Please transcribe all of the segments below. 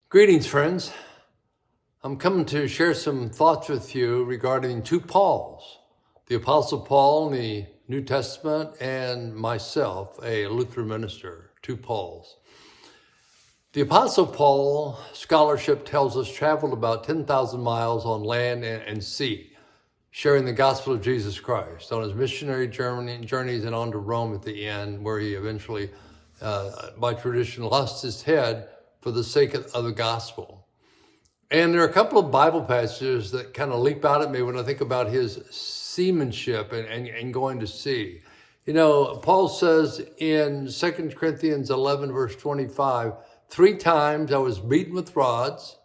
Greetings, friends. I'm coming to share some thoughts with you regarding two Pauls, the Apostle Paul in the New Testament and myself, a Lutheran minister, two Pauls. The Apostle Paul, scholarship tells us, traveled about 10,000 miles on land and sea, sharing the gospel of Jesus Christ on his missionary journeys and on to Rome at the end, where he eventually, by tradition, lost his head for the sake of the gospel. And there are a couple of Bible passages that kind of leap out at me when I think about his seamanship and going to sea. You know, Paul says in 2 Corinthians 11, verse 25, 3 times I was beaten with rods.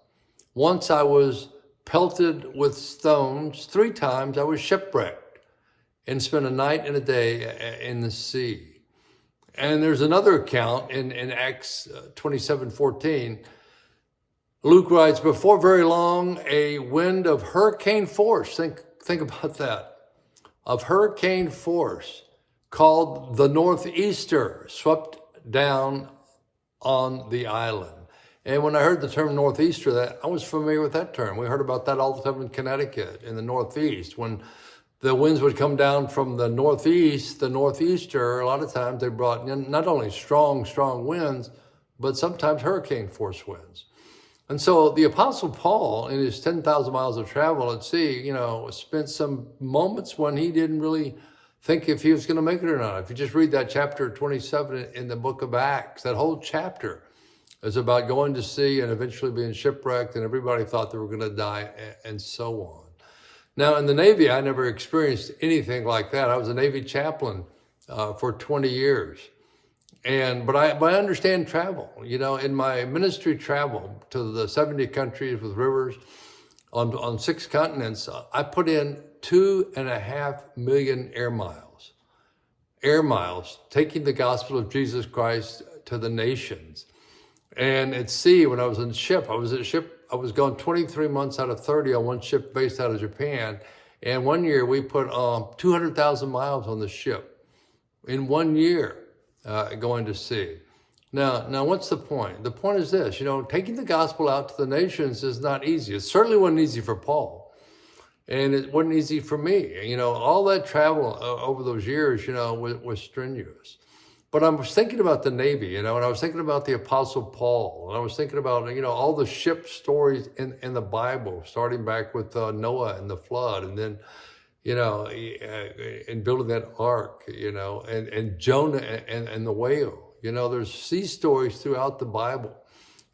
Once I was pelted with stones. 3 times I was shipwrecked and spent a night and a day in the sea. And there's another account in Acts 27:14. Luke writes, before very long, a wind of hurricane force, think about that, of hurricane force called the Northeaster swept down on the island. And when I heard the term Northeaster, I was familiar with that term. We heard about that all the time in Connecticut, in the Northeast. When the winds would come down from the Northeast, the Northeaster, a lot of times they brought not only strong winds, but sometimes hurricane force winds. And so the Apostle Paul, in his 10,000 miles of travel at sea, spent some moments when he didn't really think if he was going to make it or not. If you just read that chapter 27 in the book of Acts, that whole chapter is about going to sea and eventually being shipwrecked, and everybody thought they were going to die, and so on. Now, in the Navy, I never experienced anything like that. I was a Navy chaplain for 20 years. But I understand travel. In my ministry travel to the 70 countries with rivers on 6 continents, I put in 2.5 million air miles. Air miles, taking the gospel of Jesus Christ to the nations. And at sea, when I was in the ship, I was gone 23 months out of 30 on one ship based out of Japan. And one year we put 200,000 miles on the ship in 1 year. Going to sea. Now, what's the point? The point is this, taking the gospel out to the nations is not easy. It certainly wasn't easy for Paul, and it wasn't easy for me. All that travel over those years, was strenuous. But I was thinking about the Navy, and I was thinking about the Apostle Paul, and I was thinking about, all the ship stories in the Bible, starting back with Noah and the flood, and then and building that ark, and Jonah and the whale. There's sea stories throughout the Bible.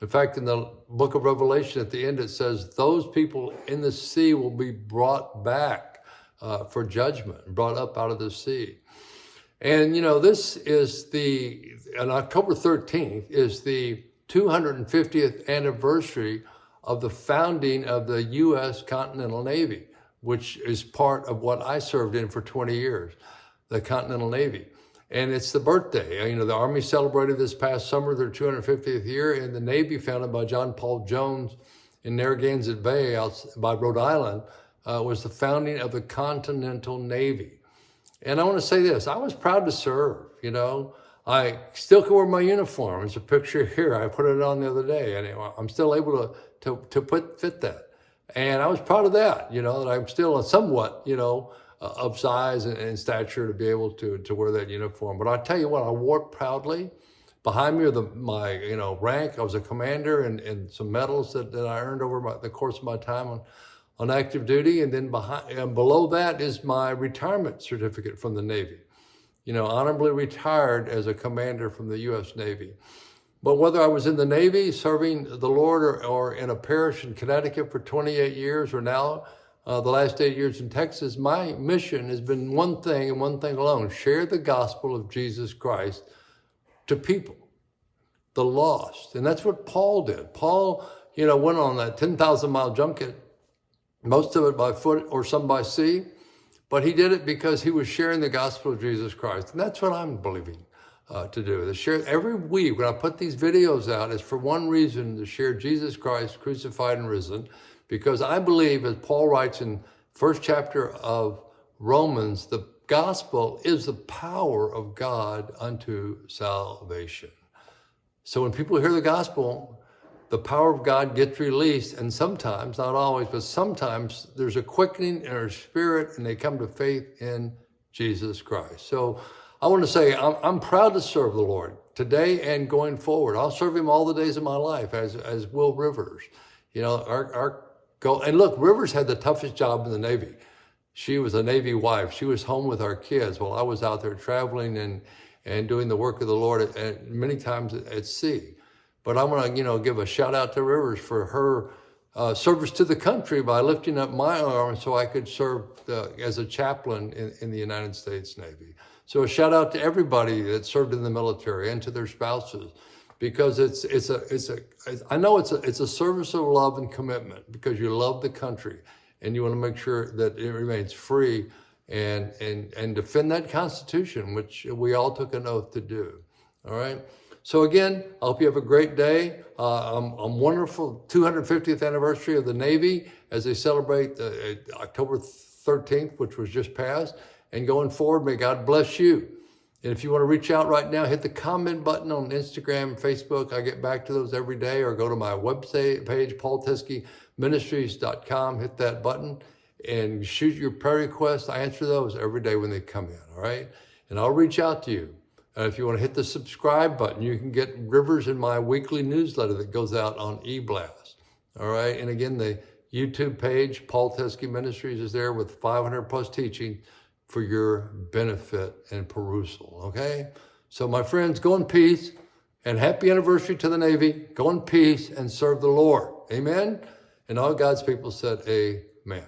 In fact, in the book of Revelation, at the end, it says those people in the sea will be brought back for judgment, brought up out of the sea. And, this is on October 13th is the 250th anniversary of the founding of the U.S. Continental Navy, which is part of what I served in for 20 years, the Continental Navy. And it's the birthday. The Army celebrated this past summer their 250th year, and the Navy, founded by John Paul Jones in Narragansett Bay out by Rhode Island, was the founding of the Continental Navy. And I want to say this, I was proud to serve, I still can wear my uniform. There's a picture here, I put it on the other day, and I'm still able to fit that. And I was proud of that, that I'm still somewhat, of size and stature to be able to wear that uniform. But I tell you what, I wore it proudly. Behind me are my rank. I was a commander and some medals that I earned over the course of my time on active duty. And then below that is my retirement certificate from the Navy. Honorably retired as a commander from the U.S. Navy. But whether I was in the Navy serving the Lord or in a parish in Connecticut for 28 years or now the last 8 years in Texas, my mission has been one thing and one thing alone: share the gospel of Jesus Christ to people, the lost. And that's what Paul did. Paul, went on that 10,000-mile junket, most of it by foot or some by sea, but he did it because he was sharing the gospel of Jesus Christ. And that's what I'm believing to do. To share every week when I put these videos out, is for one reason: to share Jesus Christ crucified and risen, because I believe, as Paul writes in first chapter of Romans, the gospel is the power of God unto salvation. So when people hear the gospel, the power of God gets released, and sometimes, not always, but sometimes there's a quickening in our spirit and they come to faith in Jesus Christ. So I want to say I'm proud to serve the Lord today and going forward. I'll serve him all the days of my life, as will Rivers. You know, our goal, and look, Rivers had the toughest job in the Navy. She was a Navy wife. She was home with our kids while I was out there traveling and doing the work of the Lord and many times at sea. But I want to, give a shout out to Rivers for her service to the country by lifting up my arm so I could serve as a chaplain in the United States Navy. So a shout out to everybody that served in the military and to their spouses, because I know it's a service of love and commitment, because you love the country and you want to make sure that it remains free and defend that Constitution, which we all took an oath to do. All right. So again, I hope you have a great day. I'm wonderful 250th anniversary of the Navy as they celebrate October 13th, which was just passed. And going forward, may God bless you. And if you want to reach out right now, hit the comment button on Instagram, Facebook. I get back to those every day, or go to my website page, paulteskeministries.com. Hit that button and shoot your prayer requests. I answer those every day when they come in, all right? And I'll reach out to you. If you want to hit the subscribe button, you can get Rivers in my weekly newsletter that goes out on eBlast. All right. And again, the YouTube page, Paul Teske Ministries, is there with 500 plus teaching for your benefit and perusal. Okay. So my friends, go in peace, and happy anniversary to the Navy. Go in peace and serve the Lord. Amen. And all God's people said, amen.